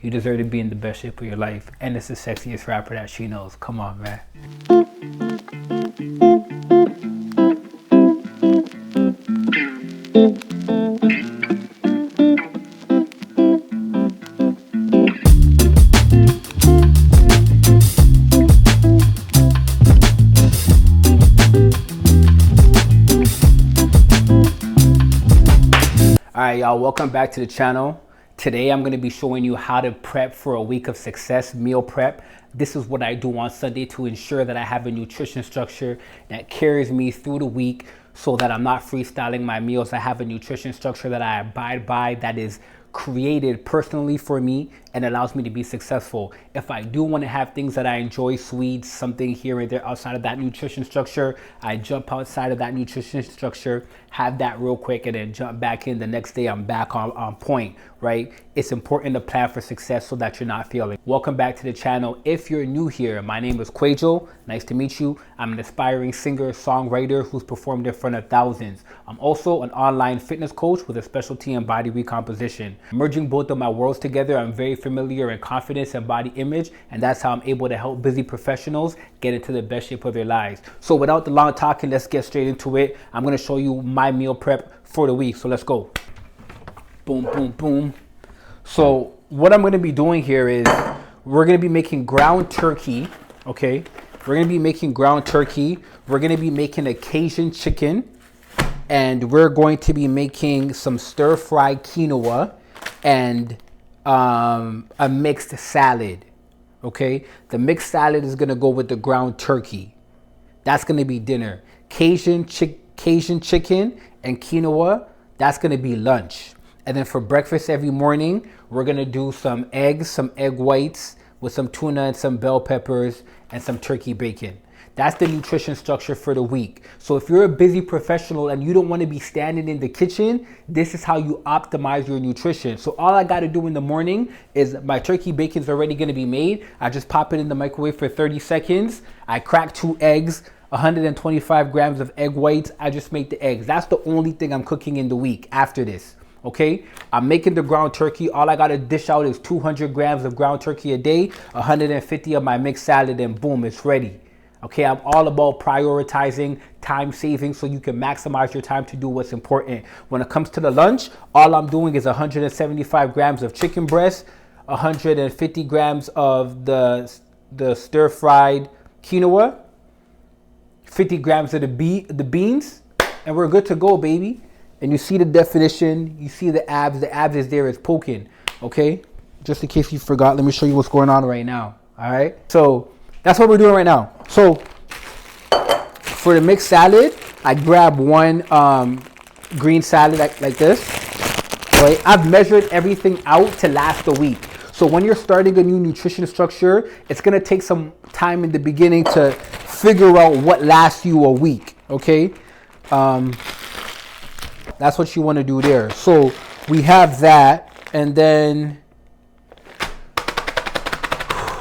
You deserve to be in the best shape of your life. And it's the sexiest rapper that she knows. Come on, man. Alright y'all, welcome back to the channel. Today I'm going to be showing you how to prep for a week of success, meal prep. This is what I do on Sunday to ensure that I have a nutrition structure that carries me through the week so that I'm not freestyling my meals. I have a nutrition structure that I abide by that is created personally for me and allows me to be successful. If I do want to have things that I enjoy, sweets, something here and there outside of that nutrition structure, I jump outside of that nutrition structure, have that real quick, and then jump back in. The next day I'm back on point, right? It's important to plan for success so that you're not failing. Welcome back to the channel. If you're new here, my name is Quajo. Nice to meet you. I'm an aspiring singer, songwriter who's performed in front of thousands. I'm also an online fitness coach with a specialty in body recomposition. Merging both of my worlds together, I'm very familiar in confidence and body image, and that's how I'm able to help busy professionals get into the best shape of their lives. So without the long talking, let's get straight into it. I'm going to show you my meal prep for the week. So let's go. Boom, boom, boom. So what I'm going to be doing here is we're going to be making ground turkey. Okay. We're going to be making ground turkey. We're going to be making a Cajun chicken, and we're going to be making some stir-fried quinoa and a mixed salad. Okay. The mixed salad is going to go with the ground turkey. That's going to be dinner. Cajun chicken and quinoa, that's going to be lunch. And then for breakfast every morning, we're going to do some eggs, some egg whites with some tuna and some bell peppers and some turkey bacon. That's the nutrition structure for the week. So if you're a busy professional and you don't want to be standing in the kitchen, this is how you optimize your nutrition. So all I got to do in the morning is my turkey bacon's already going to be made. I just pop it in the microwave for 30 seconds. I crack 2 eggs, 125 grams of egg whites. I just make the eggs. That's the only thing I'm cooking in the week after this. Okay, I'm making the ground turkey. All I got to dish out is 200 grams of ground turkey a day, 150 of my mixed salad, and boom, it's ready. Okay, I'm all about prioritizing time saving so you can maximize your time to do what's important. When it comes to the lunch, all I'm doing is 175 grams of chicken breast, 150 grams of the stir-fried quinoa, 50 grams of the beans, and we're good to go, baby. And you see the definition, you see the abs is there, it's poking, okay? Just in case you forgot, let me show you what's going on right now, all right? So that's what we're doing right now. So for the mixed salad, I grab one green salad like this, right? I've measured everything out to last a week. So when you're starting a new nutrition structure, it's gonna take some time in the beginning to figure out what lasts you a week, okay? That's what you want to do there. So we have that, and then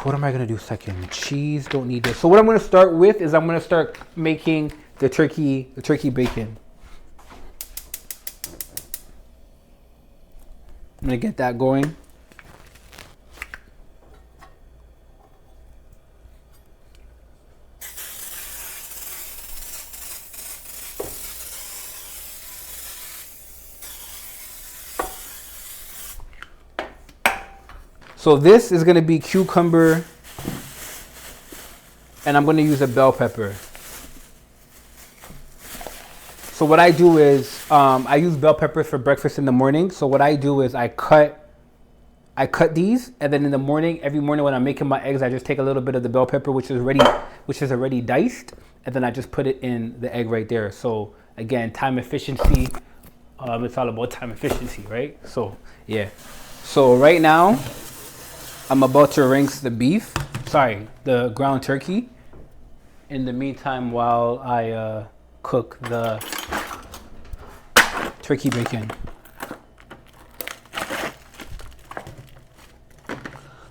what am I going to do second? Cheese, don't need this. So what I'm going to start with is I'm going to start making the turkey bacon. I'm going to get that going. So this is going to be cucumber, and I'm going to use a bell pepper. So what I do is I use bell peppers for breakfast in the morning. So what I do is I cut these, and then in the morning, every morning when I'm making my eggs, I just take a little bit of the bell pepper, which is already diced, and then I just put it in the egg right there. So again, time efficiency. It's all about time efficiency, right? So yeah. So right now, I'm about to rinse the ground turkey. In the meantime, while I cook the turkey bacon.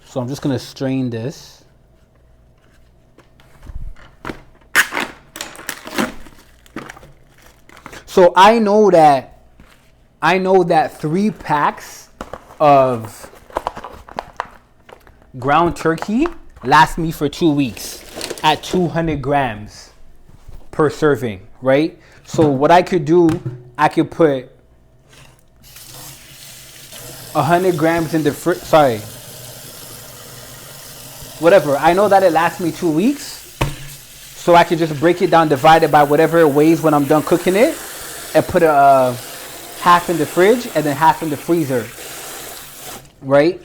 So I'm just gonna strain this. So I know that 3 packs of ground turkey lasts me for 2 weeks at 200 grams per serving, right? So what I could do, I could put 100 grams in the whatever. I know that it lasts me 2 weeks. So I can just break it down, divide it by whatever it weighs when I'm done cooking it, and put a half in the fridge and then half in the freezer, right?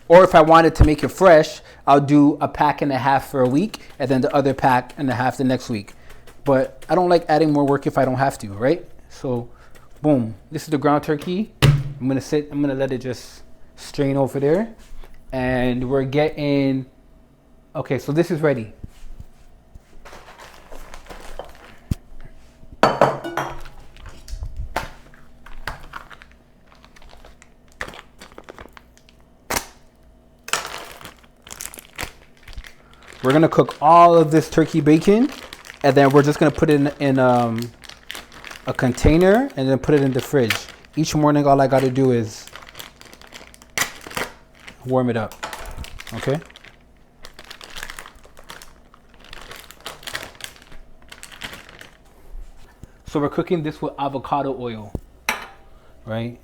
Or if I wanted to make it fresh, I'll do a pack and a half for a week and then the other pack and a half the next week. But I don't like adding more work if I don't have to, right? So, boom. This is the ground turkey. I'm gonna let it just strain over there. And we're getting, okay, so this is ready. We're gonna cook all of this turkey bacon, and then we're just gonna put it in a container and then put it in the fridge. Each morning, all I gotta do is warm it up, okay? So we're cooking this with avocado oil, right?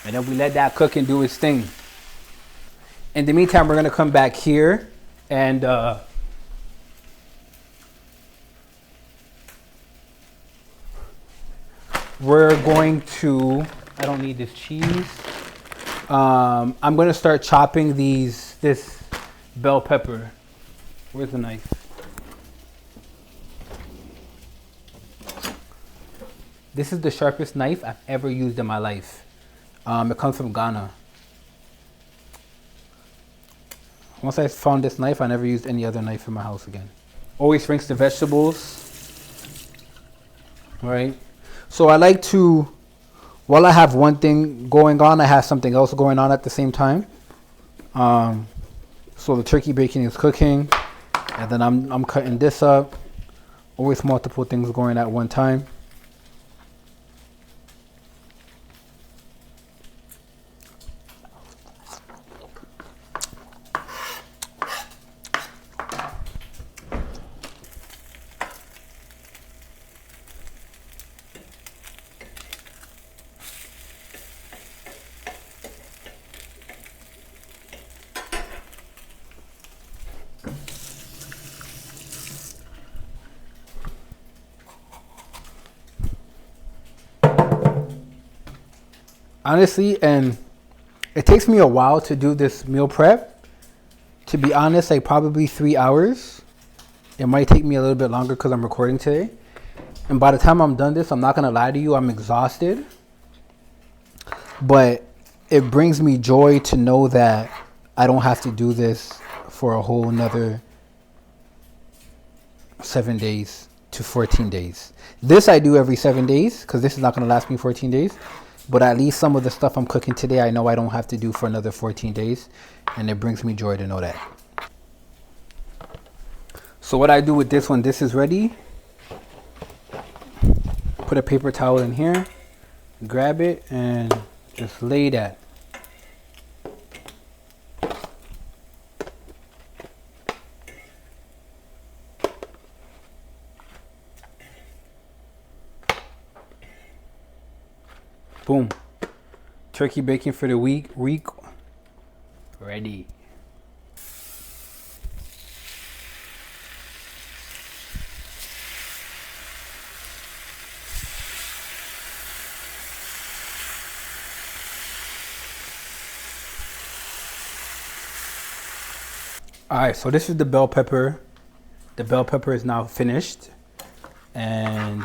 And then we let that cook and do its thing. In the meantime, we're gonna come back here and we're going to, I don't need this cheese. I'm gonna start chopping this bell pepper. Where's the knife? This is the sharpest knife I've ever used in my life. It comes from Ghana. Once I found this knife, I never used any other knife in my house again. Always rinse the vegetables, right? So I like to, while I have one thing going on, I have something else going on at the same time. So the turkey bacon is cooking, and then I'm cutting this up. Always multiple things going at one time. Honestly, and it takes me a while to do this meal prep. To be honest, like probably 3 hours. It might take me a little bit longer because I'm recording today. And by the time I'm done this, I'm not gonna lie to you, I'm exhausted. But it brings me joy to know that I don't have to do this for a whole nother 7 days to 14 days. This I do every 7 days because this is not gonna last me 14 days. But at least some of the stuff I'm cooking today, I know I don't have to do for another 14 days. And it brings me joy to know that. So what I do with this one, this is ready. Put a paper towel in here, grab it, and just lay that. Boom. Turkey bacon for the week ready. All right, so this is the bell pepper. The bell pepper is now finished. And,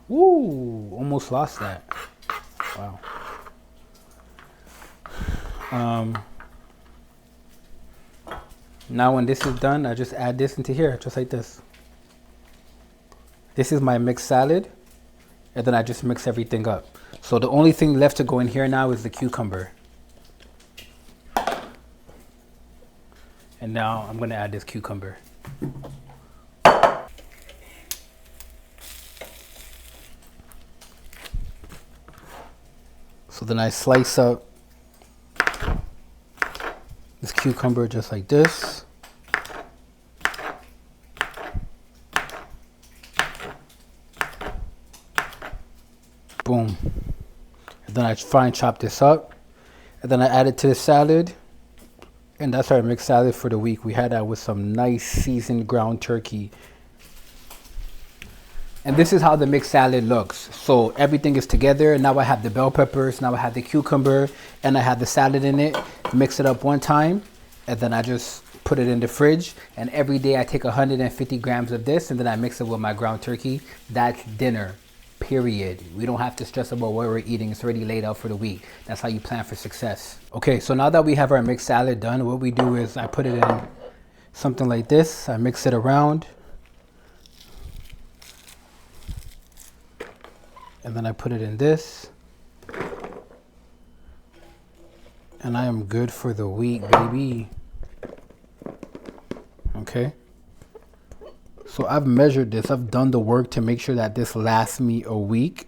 woo, almost lost that. Wow. Now when this is done, I just add this into here, just like this. This is my mixed salad, and then I just mix everything up. So the only thing left to go in here now is the cucumber. And now I'm gonna add this cucumber. So then I slice up this cucumber just like this. Boom. And then I fine chop this up. And then I add it to the salad. And that's our mixed salad for the week. We had that with some nice seasoned ground turkey. And this is how the mixed salad looks. So everything is together. Now I have the bell peppers. Now I have the cucumber. And I have the salad in it. Mix it up one time. And then I just put it in the fridge. And every day I take 150 grams of this. And then I mix it with my ground turkey. That's dinner. Period. We don't have to stress about what we're eating. It's already laid out for the week. That's how you plan for success. Okay, so now that we have our mixed salad done, what we do is I put it in something like this. I mix it around. And then I put it in this. And I am good for the week, baby. Okay. So I've measured this. I've done the work to make sure that this lasts me a week.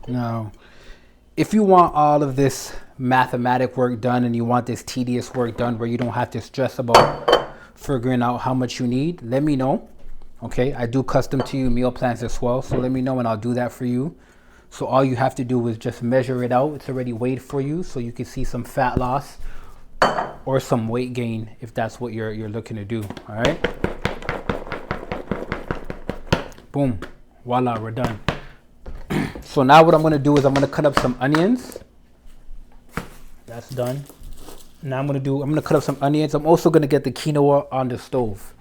Now, if you want all of this mathematic work done and you want this tedious work done where you don't have to stress about figuring out how much you need, let me know. Okay, I do custom to you meal plans as well. So let me know and I'll do that for you. So all you have to do is just measure it out. It's already weighed for you so you can see some fat loss or some weight gain if that's what you're looking to do. All right. Boom. Voila, we're done. So now what I'm going to do is I'm going to cut up some onions. That's done. Now I'm going to cut up some onions. I'm also going to get the quinoa on the stove.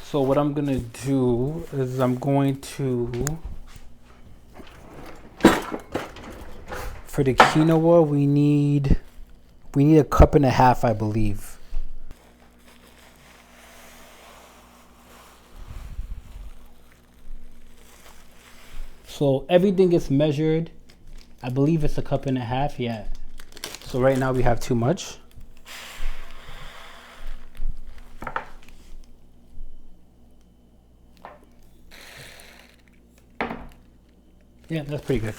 So what I'm going to do is I'm going to, for the quinoa, we need 1.5 cups, I believe. So everything is measured. I believe it's 1.5 cups, yeah. So right now we have too much. Yeah, that's pretty good.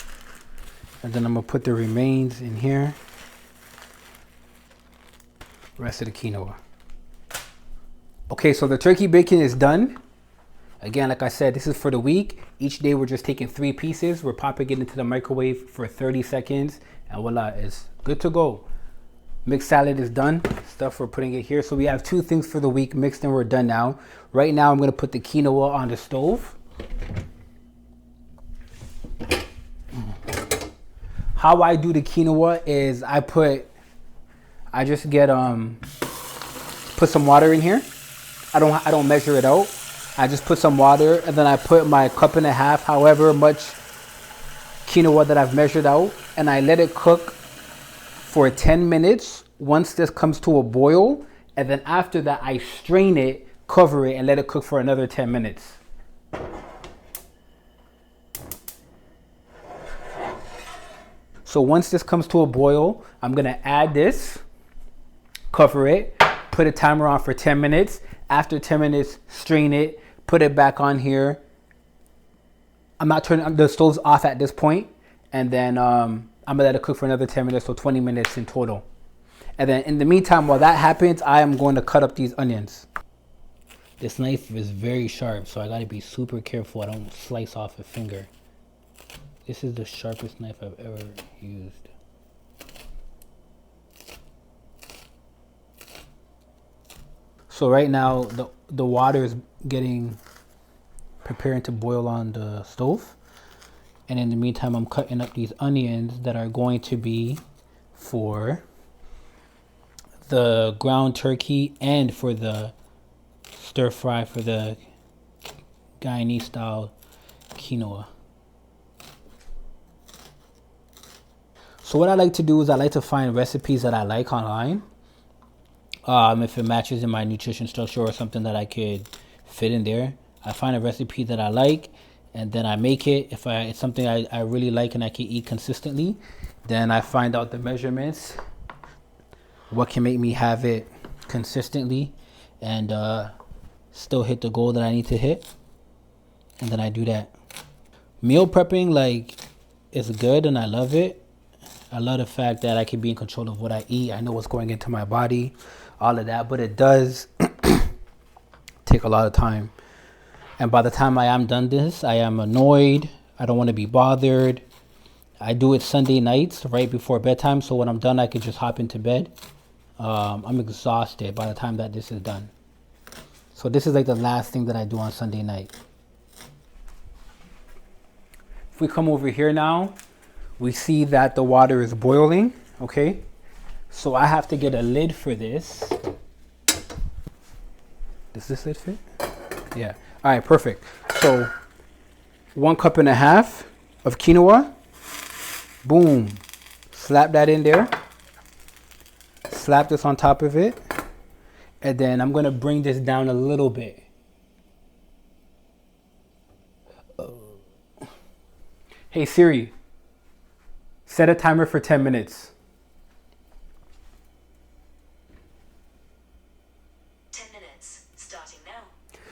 And then I'm gonna put the remains in here. Rest of the quinoa. Okay, so the turkey bacon is done. Again, like I said, this is for the week. Each day we're just taking 3 pieces. We're popping it into the microwave for 30 seconds. And voila, it's good to go. Mixed salad is done. Stuff, we're putting it here. So we have 2 things for the week mixed and we're done now. Right now I'm gonna put the quinoa on the stove. How I do the quinoa is I just get put some water in here. I don't measure it out. I just put some water and then I put my 1.5 cups, however much quinoa that I've measured out, and I let it cook for 10 minutes. Once this comes to a boil, and then after that I strain it, cover it, and let it cook for another 10 minutes. So once this comes to a boil, I'm gonna add this, cover it, put a timer on for 10 minutes. After 10 minutes, strain it, put it back on here. I'm not turning, the stove's off at this point. And then I'm gonna let it cook for another 10 minutes, so 20 minutes in total. And then in the meantime, while that happens, I am going to cut up these onions. This knife is very sharp, so I gotta be super careful I don't slice off a finger. This is the sharpest knife I've ever used. So right now the water is preparing to boil on the stove. And in the meantime, I'm cutting up these onions that are going to be for the ground turkey and for the stir fry for the Guyanese style quinoa. So what I like to do is I like to find recipes that I like online. If it matches in my nutrition structure or something that I could fit in there. I find a recipe that I like and then I make it. If it's something I really like and I can eat consistently, then I find out the measurements, what can make me have it consistently and still hit the goal that I need to hit, and then I do that. Meal prepping, like, is good and I love it. I love the fact that I can be in control of what I eat. I know what's going into my body, all of that, but it does take a lot of time. And by the time I am done this, I am annoyed. I don't want to be bothered. I do it Sunday nights right before bedtime, so when I'm done, I can just hop into bed. I'm exhausted by the time that this is done. So this is like the last thing that I do on Sunday night. If we come over here now, we see that the water is boiling, okay? So I have to get a lid for this. Does this lid fit? Yeah. All right, perfect. So 1.5 cups of quinoa. Boom. Slap that in there. Slap this on top of it. And then I'm going to bring this down a little bit. Hey Siri, set a timer for 10 minutes. 10 minutes, starting now.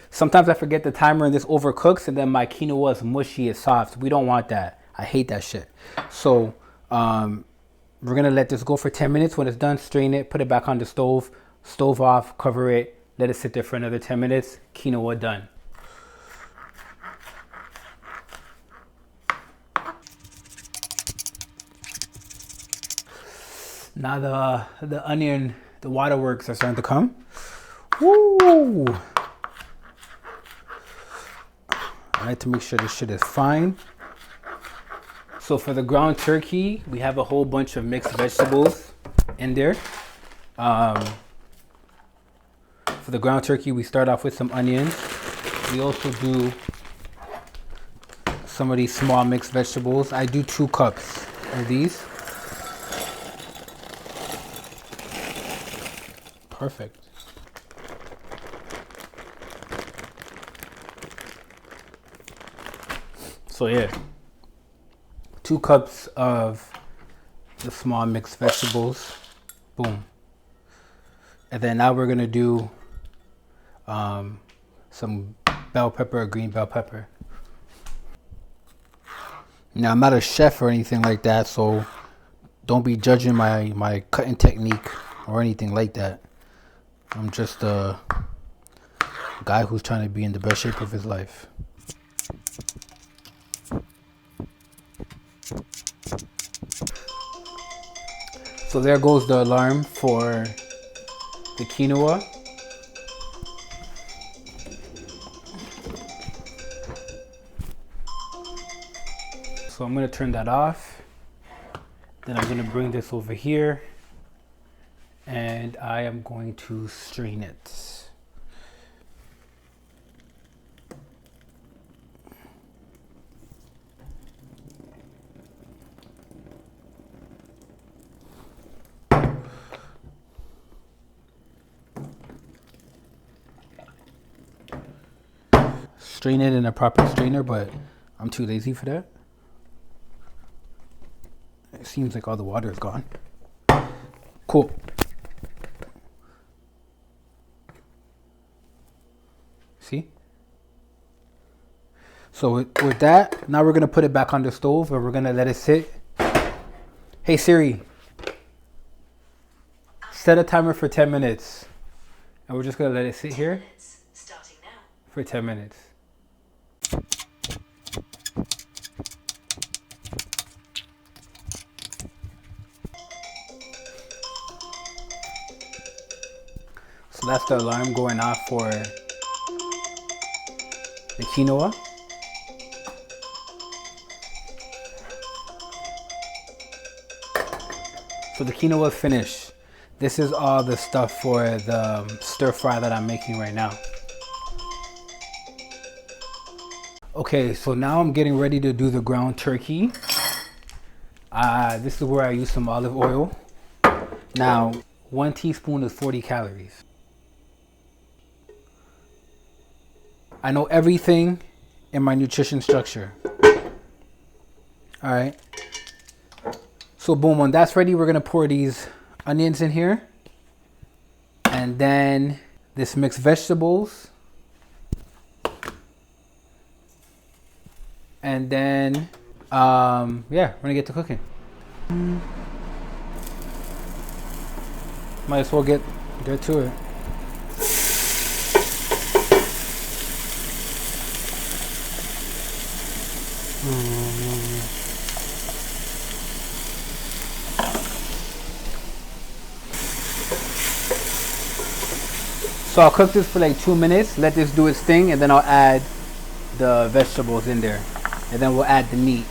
Sometimes I forget the timer and this overcooks and then my quinoa is mushy, it's soft. We don't want that. I hate that shit. So we're gonna let this go for 10 minutes. When it's done, strain it, put it back on the stove, stove off, cover it, let it sit there for another 10 minutes. Quinoa done. Now the onion, the waterworks are starting to come. Woo! I like to make sure this shit is fine. So for the ground turkey, we have a whole bunch of mixed vegetables in there. For the ground turkey, we start off with some onions. We also do some of these small mixed vegetables. I do 2 cups of these. Perfect. So yeah, 2 cups of the small mixed vegetables. Boom. And then now we're gonna do some bell pepper or green bell pepper. Now I'm not a chef or anything like that, so don't be judging my cutting technique or anything like that. I'm just a guy who's trying to be in the best shape of his life. So there goes the alarm for the quinoa. So I'm going to turn that off. Then I'm going to bring this over here. And I am going to strain it. Strain it in a proper strainer, but I'm too lazy for that. It seems like all the water is gone. Cool. See? So with that, now we're gonna put it back on the stove and we're gonna let it sit. Hey Siri, set a timer for 10 minutes. And we're just gonna let it sit here for 10 minutes. So that's the alarm going off for the quinoa. So the quinoa is finished. This is all the stuff for the stir fry that I'm making right now. Okay, so now I'm getting ready to do the ground turkey. This is where I use some olive oil. Now, 1 teaspoon is 40 calories. I know everything in my nutrition structure. All right. So boom, when that's ready, we're gonna pour these onions in here. And then this mixed vegetables. And then, yeah, we're gonna get to cooking. Might as well get to it. So I'll cook this for like 2 minutes, let this do its thing, and then I'll add the vegetables in there. And then we'll add the meat.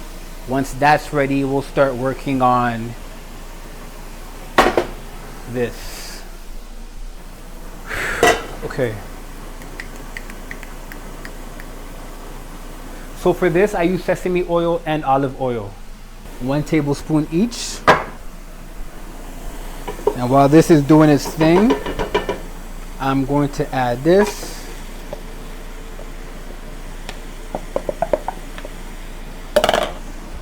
Once that's ready, we'll start working on this. Okay. So for this, I use sesame oil and olive oil. 1 tablespoon each. And while this is doing its thing, I'm going to add this.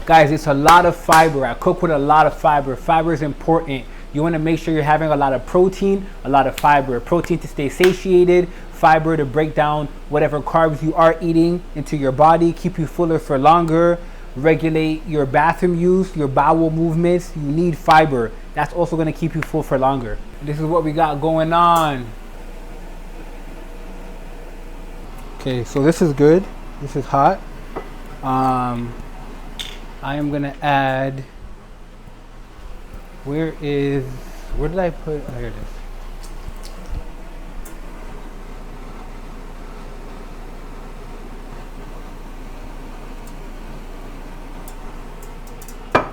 Guys, it's a lot of fiber. I cook with a lot of fiber. Fiber is important. You want to make sure you're having a lot of protein, a lot of fiber. Protein to stay satiated, fiber to break down whatever carbs you are eating into your body, keep you fuller for longer, regulate your bathroom use, your bowel movements. You need fiber. That's also going to keep you full for longer. This is what we got going on. Okay, so this is good. This is hot. I am gonna add. Where did I put? Oh, here it is.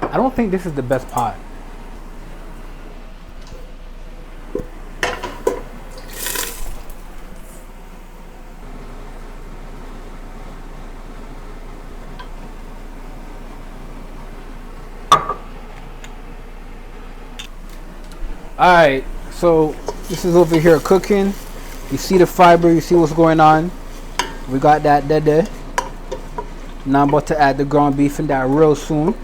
I don't think this is the best pot. Alright, so this is over here cooking. You see the fiber, you see what's going on. We got that there. Now I'm about to add the ground beef in that real soon.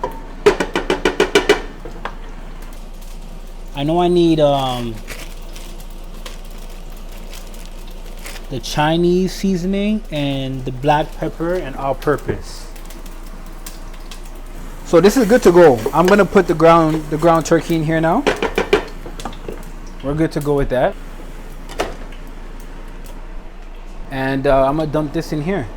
I know I need the Chinese seasoning and the black pepper and all-purpose. So this is good to go. I'm gonna put the ground turkey in here now. We're good to go with that. And I'm gonna dump this in here.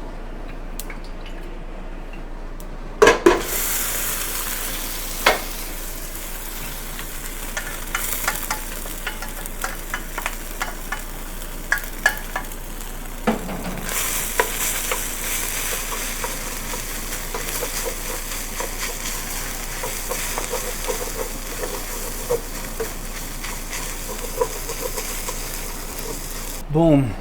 Boom.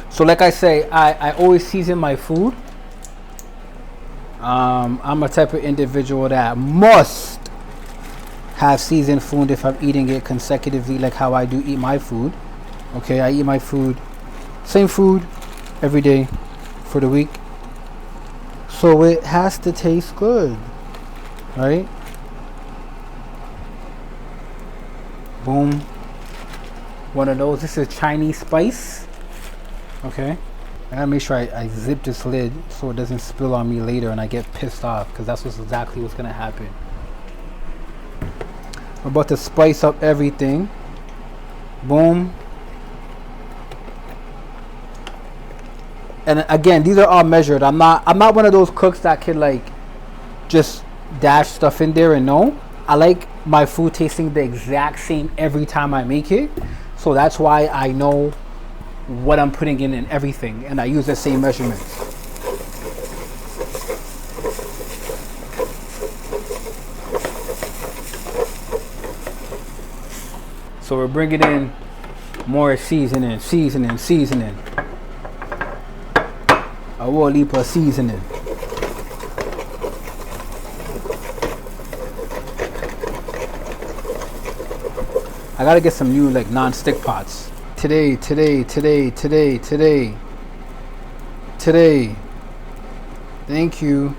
So like I say, I always season my food. I'm a type of individual that must have seasoned food if I'm eating it consecutively, like how I do eat my food. Okay, I eat my food, same food every day for the week. So it has to taste good, right? Boom. One of those. This is Chinese spice. Okay. I gotta make sure I zip this lid so it doesn't spill on me later and I get pissed off, because that's exactly what's gonna happen. I'm about to spice up everything. Boom. And again, these are all measured. I'm not one of those cooks that can like just dash stuff in there and know. I like my food tasting the exact same every time I make it. So that's why I know what I'm putting in and everything, and I use the same measurements. So we're bringing in more seasoning. A whole heap of seasoning. I gotta get some new like non-stick pots. Today. Thank you.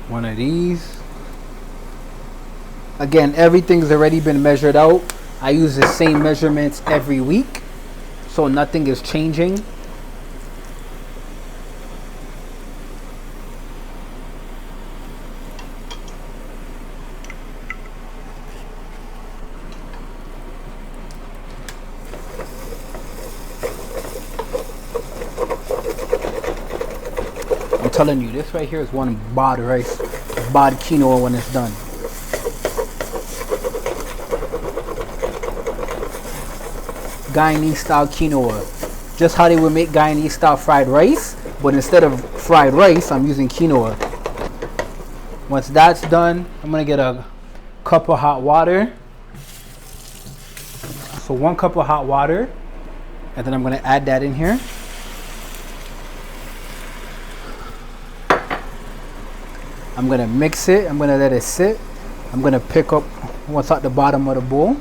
One of these. Again, everything's already been measured out. I use the same measurements every week, so nothing is changing. I'm telling you, this right here is one bod rice, bod quinoa when it's done. Guyanese style quinoa. Just how they would make Guyanese style fried rice, but instead of fried rice, I'm using quinoa. Once that's done, I'm gonna get a cup of hot water. So 1 cup of hot water, and then I'm gonna add that in here. I'm gonna mix it, I'm gonna let it sit. I'm gonna pick up what's at the bottom of the bowl,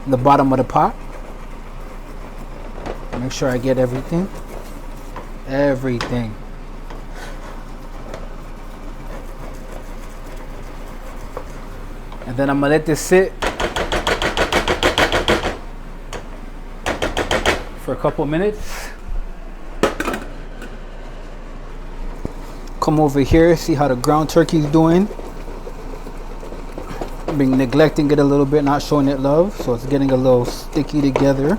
the bottom of the pot. Make sure I get everything. And then I'm gonna let this sit for a couple minutes. Come over here, see how the ground turkey is doing. I've been neglecting it a little bit, not showing it love, so it's getting a little sticky together.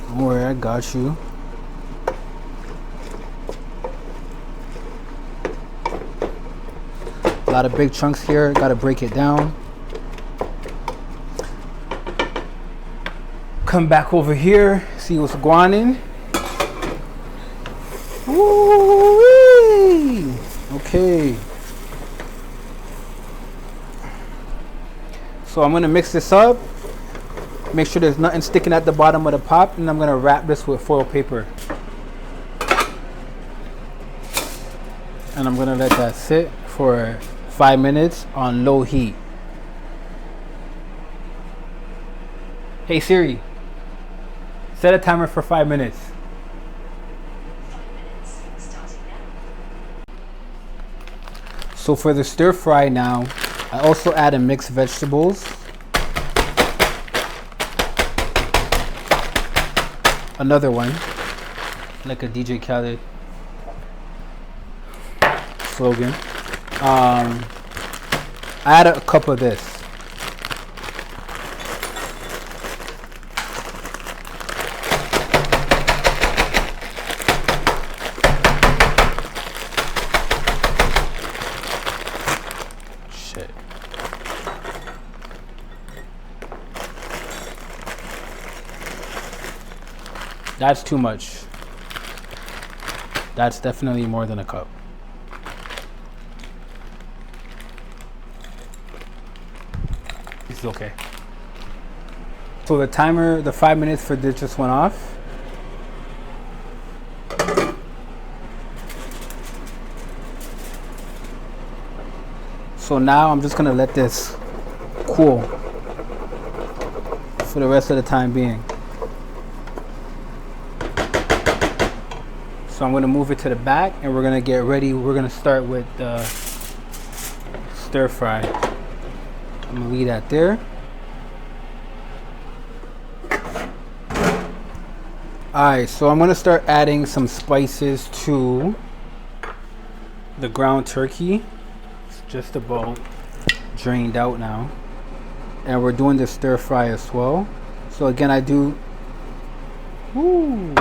Don't worry, I got you. A lot of big chunks here, gotta break it down. Come back over here, see what's going on. Ooh-wee. Okay. So I'm gonna mix this up. Make sure there's nothing sticking at the bottom of the pot, and I'm gonna wrap this with foil paper. And I'm gonna let that sit for 5 minutes on low heat. Hey Siri, set a timer for 5 minutes. So for the stir fry now, I also add in mixed vegetables. Another one, like a DJ Khaled slogan. I add a cup of this. That's too much. That's definitely more than a cup. It's okay. So the timer, the 5 minutes for this just went off. So now I'm just gonna let this cool for the rest of the time being. So I'm gonna move it to the back and we're gonna get ready. We're gonna start with the stir fry. I'm gonna leave that there. Alright, so I'm gonna start adding some spices to the ground turkey. It's just about drained out now. And we're doing the stir fry as well. So again, I do, ooh,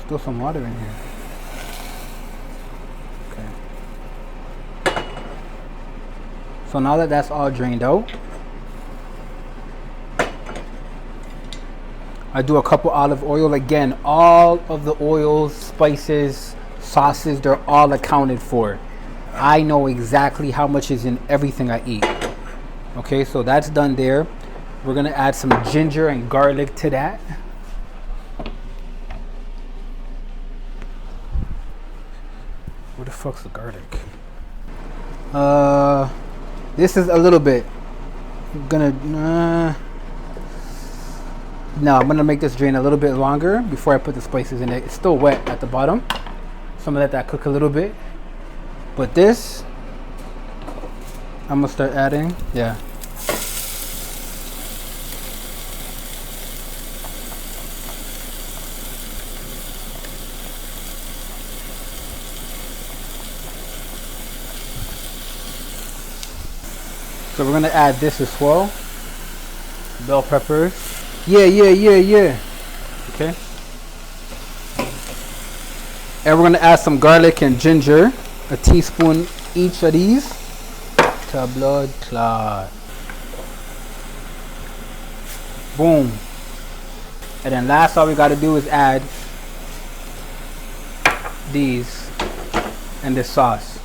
still some water in here. So now that that's all drained out, I do a couple olive oil. Again, all of the oils, spices, sauces, they're all accounted for. I know exactly how much is in everything I eat. Okay, so that's done there. We're gonna add some ginger and garlic to that. Where the fuck's the garlic? This is a little bit. I'm gonna no, I'm gonna make this drain a little bit longer before I put the spices in it. It's still wet at the bottom, so I'm gonna let that cook a little bit. But this, I'm gonna start adding. Yeah. So we're gonna add this as well. Bell peppers. Yeah. Okay. And we're gonna add some garlic and ginger. A teaspoon each of these. To blood clot. Boom. And then last, all we gotta do is add these and this sauce.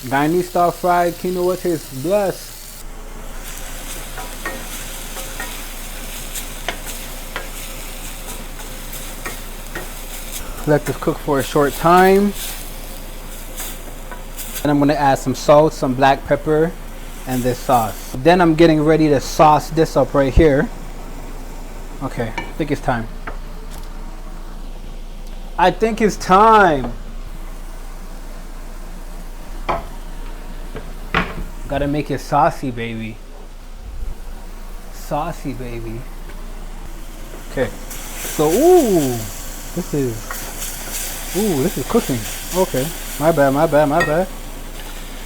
Guyanese style fried quinoa tastes blessed. Let this cook for a short time. And I'm gonna add some salt, some black pepper, and this sauce. Then I'm getting ready to sauce this up right here. Okay, I think it's time. I think it's time. Gotta make it saucy, baby. Saucy, baby. Okay. So, this is cooking. Okay. My bad.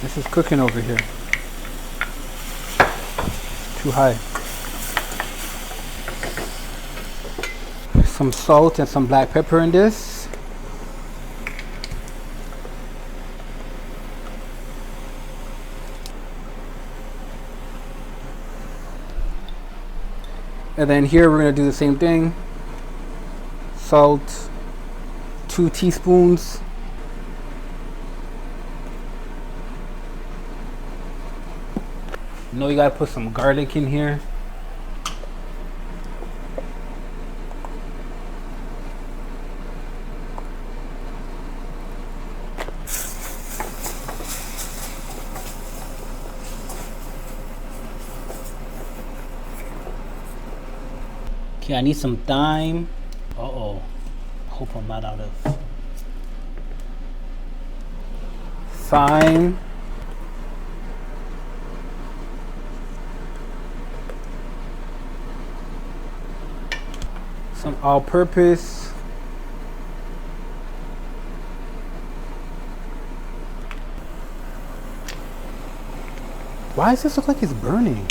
This is cooking over here. Too high. Some salt and some black pepper in this. And then here we're going to do the same thing. Salt, 2 teaspoons. You know you got to put some garlic in here. Okay, I need some thyme. Uh-oh. Hope I'm not out of thyme. Some all-purpose. Why does this look like it's burning?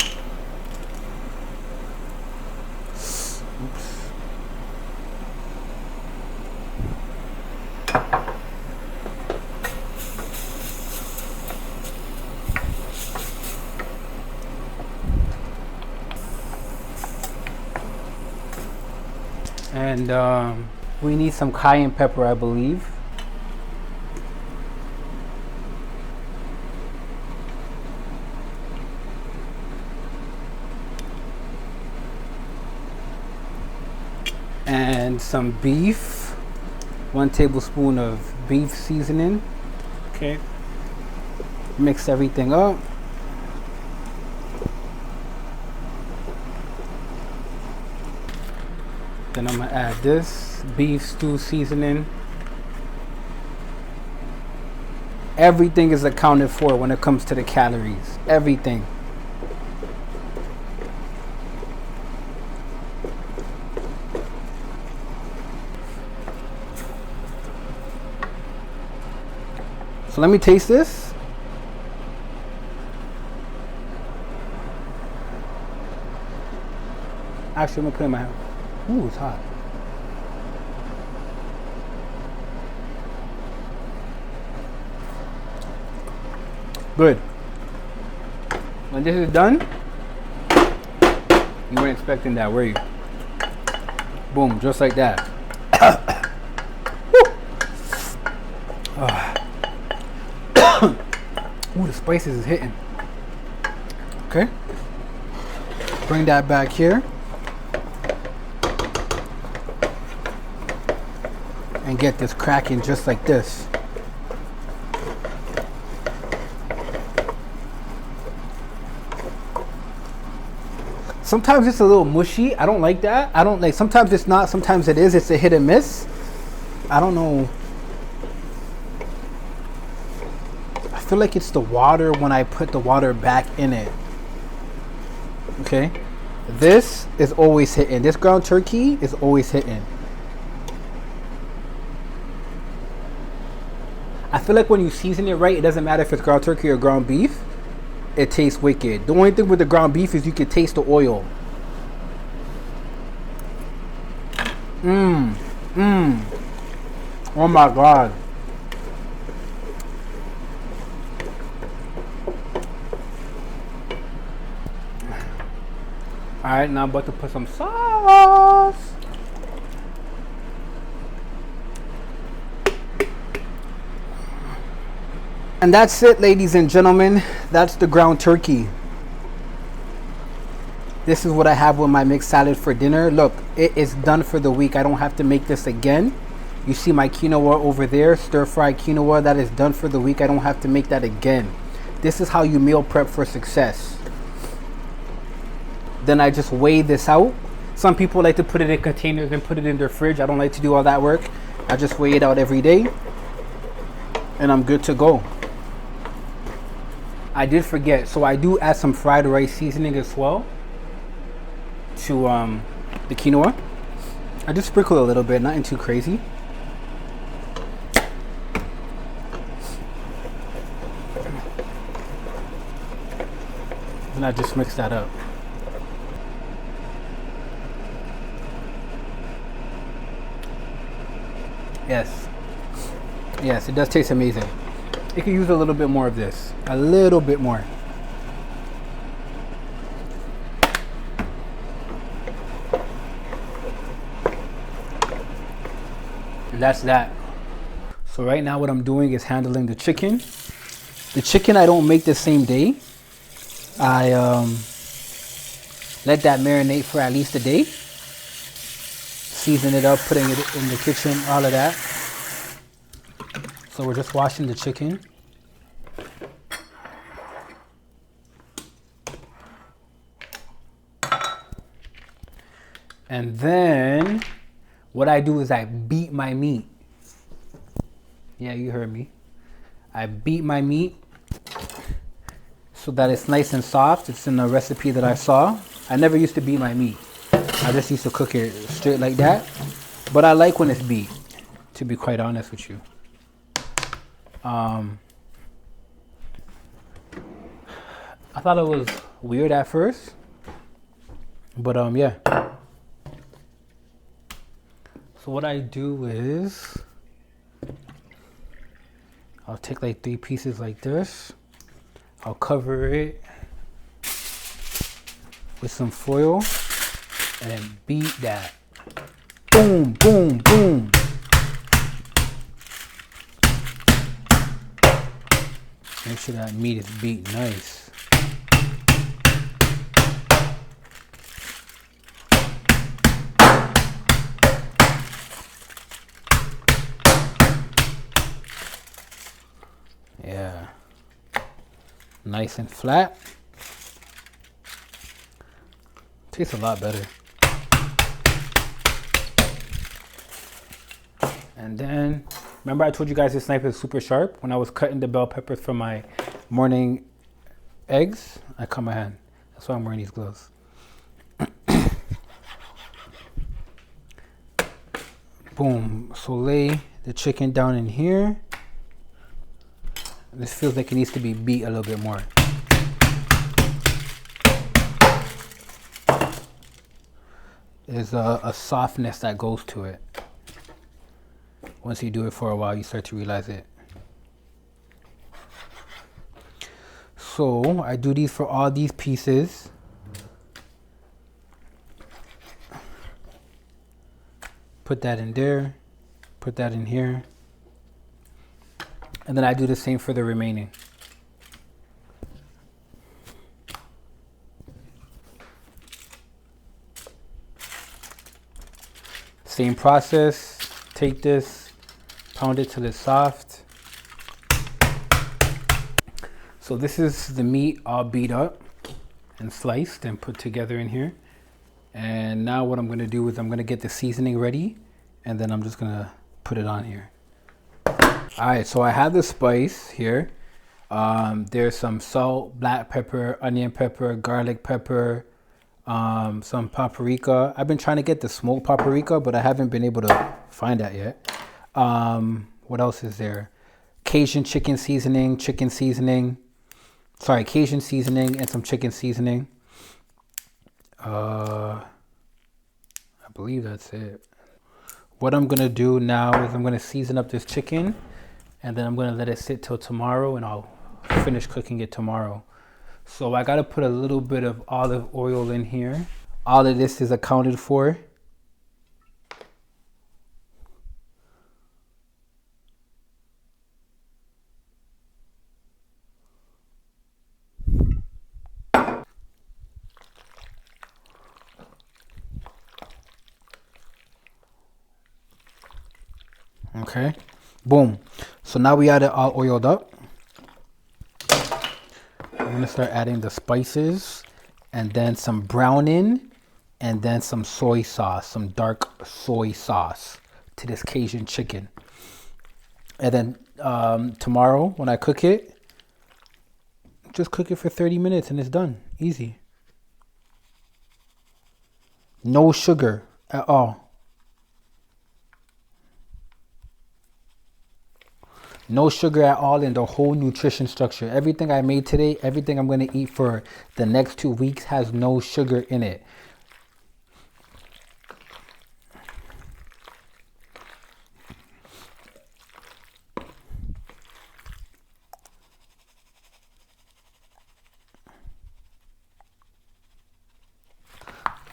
And we need some cayenne pepper, I believe. And some beef. 1 tablespoon of beef seasoning. Okay. Mix everything up. Then I'm gonna add this beef stew seasoning. Everything is accounted for when it comes to the calories. Everything. So let me taste this. Actually, I'm gonna put it in my hand. Ooh, it's hot. Good. When this is done, You weren't expecting that, were you? Boom, just like that. Ooh, the spices is hitting. Okay. Bring that back here. And get this cracking just like this. Sometimes it's a little mushy. I don't like that. I don't like, sometimes it's not, sometimes it is. It's a hit and miss. I don't know. I feel like it's the water when I put the water back in it. Okay. This is always hitting. This ground turkey is always hitting. I feel like when you season it right, it doesn't matter if it's ground turkey or ground beef. It tastes wicked. The only thing with the ground beef is you can taste the oil. Oh my God. Alright, now I'm about to put some sauce. And that's it, ladies and gentlemen. That's the ground turkey. This is what I have with my mixed salad for dinner. Look, it is done for the week. I don't have to make this again. You see my quinoa over there, stir-fried quinoa. That is done for the week. I don't have to make that again. This is how you meal prep for success. Then I just weigh this out. Some people like to put it in containers and put it in their fridge. I don't like to do all that work. I just weigh it out every day. And I'm good to go. I did forget, so I do add some fried rice seasoning as well to the quinoa. I just sprinkle a little bit, nothing too crazy. And I just mix that up. Yes. Yes, it does taste amazing. You can use a little bit more of this. A little bit more. And that's that. So right now what I'm doing is handling the chicken. The chicken I don't make the same day. I let that marinate for at least a day. Season it up, putting it in the kitchen, all of that. So we're just washing the chicken. And then what I do is I beat my meat. Yeah, you heard me. I beat my meat so that it's nice and soft. It's in a recipe that I saw. I never used to beat my meat. I just used to cook it straight like that. But I like when it's beat, to be quite honest with you. I thought it was weird at first, but yeah. So what I do is I'll take like 3 pieces like this. I'll cover it with some foil and then beat that. Boom, boom, boom. Make sure that meat is beat nice. Yeah. Nice and flat. Tastes a lot better. And then, remember I told you guys this knife is super sharp? When I was cutting the bell peppers for my morning eggs, I cut my hand. That's why I'm wearing these gloves. Boom. So lay the chicken down in here. This feels like it needs to be beat a little bit more. There's a softness that goes to it. Once you do it for a while, you start to realize it. So, I do these for all these pieces. Put that in there, put that in here. And then I do the same for the remaining. Same process. Take this, pound it till it's soft. So this is the meat all beat up and sliced and put together in here. And now what I'm gonna do is I'm gonna get the seasoning ready, and then I'm just gonna put it on here. All right, so I have the spice here. There's some salt, black pepper, onion pepper, garlic pepper, some paprika. I've been trying to get the smoked paprika, but I haven't been able to find that yet. What else is there? Cajun chicken seasoning, Cajun seasoning and some chicken seasoning. I believe that's it. What I'm gonna do now is I'm gonna season up this chicken, and then I'm gonna let it sit till tomorrow, and I'll finish cooking it tomorrow. So I gotta put a little bit of olive oil in here. All of this is accounted for. Okay, boom. So now we got it all oiled up. I'm gonna start adding the spices, and then some browning, and then some soy sauce, some dark soy sauce to this Cajun chicken. And then tomorrow when I cook it, just cook it for 30 minutes and it's done. Easy. No sugar at all. No sugar at all in the whole nutrition structure. Everything I made today, everything I'm going to eat for the next 2 weeks has no sugar in it.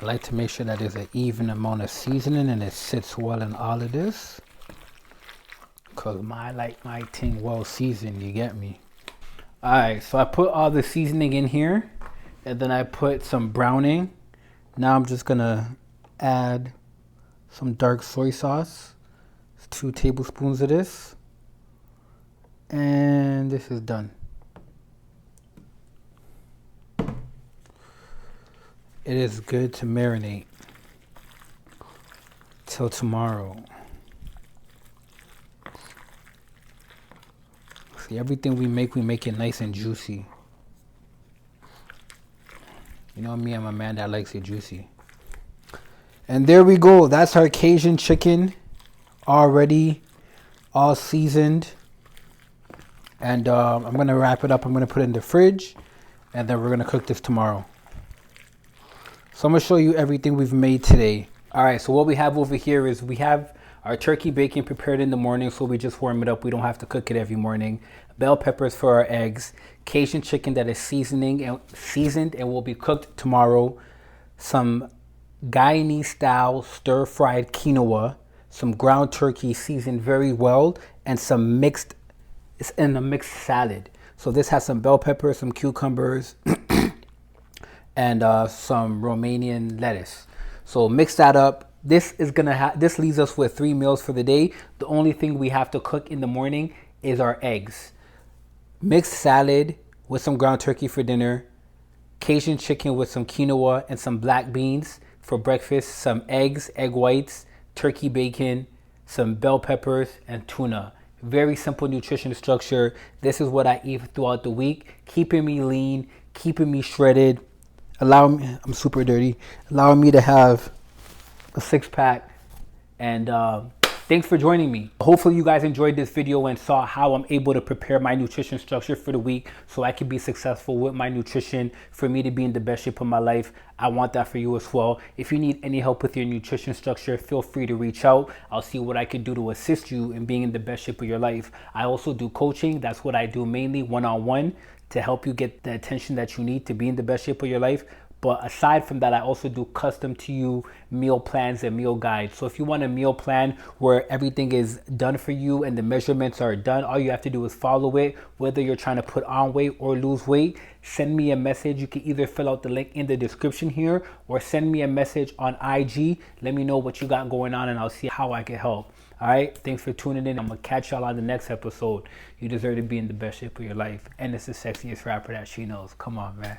I like to make sure that there's an even amount of seasoning and it sits well in all of this. Cause I like my thing well seasoned, you get me? Alright, so I put all the seasoning in here, and then I put some browning. Now I'm just gonna add some dark soy sauce. It's 2 tablespoons of this. And this is done. It is good to marinate till tomorrow. See, everything we make it nice and juicy. You know me, I'm a man that likes it juicy. And there we go. That's our Cajun chicken, already all seasoned. And I'm gonna wrap it up. I'm gonna put it in the fridge, and then we're gonna cook this tomorrow. So I'm gonna show you everything we've made today. All right, so what we have over here is we have our turkey bacon prepared in the morning, so we just warm it up. We don't have to cook it every morning. Bell peppers for our eggs. Cajun chicken that is seasoned and will be cooked tomorrow. Some Guyanese style stir-fried quinoa. Some ground turkey seasoned very well, and some mixed salad. So this has some bell peppers, some cucumbers, and some Romanian lettuce. So mix that up. This leaves us with 3 meals for the day. The only thing we have to cook in the morning is our eggs. Mixed salad with some ground turkey for dinner. Cajun chicken with some quinoa and some black beans for breakfast. Some eggs, egg whites, turkey bacon, some bell peppers, and tuna. Very simple nutrition structure. This is what I eat throughout the week, keeping me lean, keeping me shredded. I'm super dirty. Allowing me to have a 6-pack. And thanks for joining me. Hopefully you guys enjoyed this video and saw how I'm able to prepare my nutrition structure for the week so I can be successful with my nutrition, for me to be in the best shape of my life. I want that for you as well. If you need any help with your nutrition structure, feel free to reach out. I'll see what I can do to assist you in being in the best shape of your life. I also do coaching. That's what I do mainly, one-on-one, to help you get the attention that you need to be in the best shape of your life. But aside from that, I also do custom to you meal plans and meal guides. So if you want a meal plan where everything is done for you and the measurements are done, all you have to do is follow it. Whether you're trying to put on weight or lose weight, send me a message. You can either fill out the link in the description here or send me a message on IG. Let me know what you got going on and I'll see how I can help. All right, thanks for tuning in. I'm gonna catch y'all on the next episode. You deserve to be in the best shape of your life, and it's the sexiest rapper that she knows. Come on, man.